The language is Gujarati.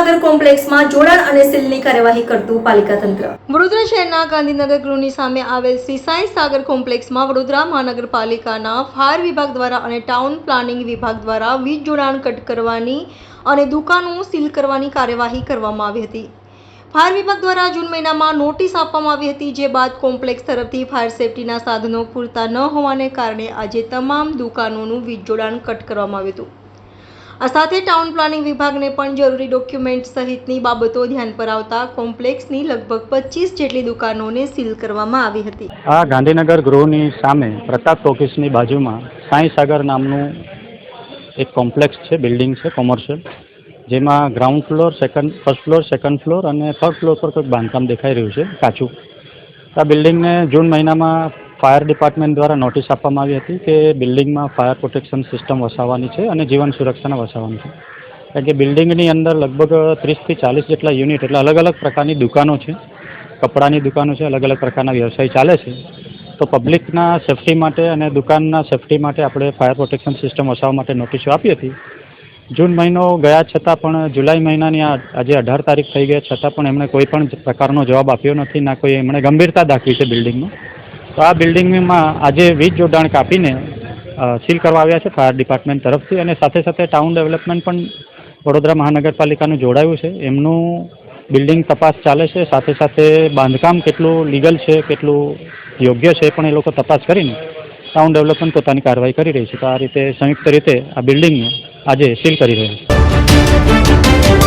સાગર કોમ્પ્લેક્સમાં જોડાણ અને સીલની કાર્યવાહી કરતું પાલિકા તંત્ર। વડોદરા શહેરના ગાંધીનગર ગૃહની સામે આવેલ શ્રી સાઈ સાગર કોમ્પ્લેક્સમાં વડોદરા મહાનગરપાલિકાના ફાયર વિભાગ દ્વારા અને ટાઉન પ્લાનિંગ વિભાગ દ્વારા વીજ જોડાણ કટ કરવાની અને દુકાનો સીલ કરવાની કાર્યવાહી કરવામાં આવી હતી। ફાયર વિભાગ દ્વારા જૂન મહિનામાં નોટિસ આપવામાં આવી હતી, જે બાદ કોમ્પ્લેક્સ તરફથી ફાયર સેફટીના સાધનો પૂરતા ન હોવાને કારણે આજે તમામ દુકાનોનું વીજ જોડાણ કટ કરવામાં આવ્યું હતું। આ સાથે ટાઉન પ્લાનિંગ વિભાગને પણ જરૂરી ડોક્યુમેન્ટ સહિતની બાબતો ધ્યાન પર આવતા કોમ્પ્લેક્સની લગભગ 25 જેટલી દુકાનોને સીલ કરવામાં આવી હતી। આ ગાંધીનગર ગૃહની સામે પ્રતાપ ટોકીસની બાજુમાં સાઈ સાગર નામનું એક કોમ્પ્લેક્સ છે, બિલ્ડિંગ છે કોમર્શિયલ, જેમાં ground floor, first floor, second floor અને થર્ડ ફ્લોર પર કોઈક બાંધકામ દેખાઈ રહ્યું છે કાચું। આ બિલ્ડિંગને જૂન મહિનામાં ફાયર ડિપાર્ટમેન્ટ દ્વારા નોટિસ આપવામાં આવી હતી કે બિલ્ડિંગમાં ફાયર પ્રોટેક્શન સિસ્ટમ વસાવવાની છે અને જીવન સુરક્ષાને વસાવવાની છે, કારણ કે બિલ્ડિંગની અંદર લગભગ 30 થી 40 જેટલા યુનિટ એટલે અલગ અલગ પ્રકારની દુકાનો છે, કપડાની દુકાનો છે, અલગ અલગ પ્રકારના વ્યવસાય ચાલે છે। તો પબ્લિકના સેફટી માટે અને દુકાનના સેફટી માટે આપણે ફાયર પ્રોટેક્શન સિસ્ટમ વસાવવા માટે નોટિસો આપી હતી। જૂન મહિનો ગયા છતાં પણ જુલાઈ મહિનાની આજે 18 તારીખ થઈ ગયા છતાં પણ એમણે કોઈ પણ પ્રકારનો જવાબ આપ્યો નથી, ના કોઈ એમણે ગંભીરતા દાખવી છે બિલ્ડિંગમાં। તો આ બિલ્ડિંગમાં આજે વીજ જોડાણ કાપીને સીલ કરવા આવ્યા છે ફાયર ડિપાર્ટમેન્ટ તરફથી, અને સાથે સાથે ટાઉન ડેવલપમેન્ટ પણ વડોદરા મહાનગરપાલિકાનું જોડાયું છે, એમનું બિલ્ડિંગ તપાસ ચાલે છે। સાથે સાથે બાંધકામ કેટલું લીગલ છે, કેટલું યોગ્ય છે, પણ એ લોકો તપાસ કરીને ટાઉન ડેવલપમેન્ટ પોતાની કાર્યવાહી કરી રહી છે। તો આ રીતે સંયુક્ત રીતે આ બિલ્ડિંગને આજે સીલ કરી રહ્યું છે।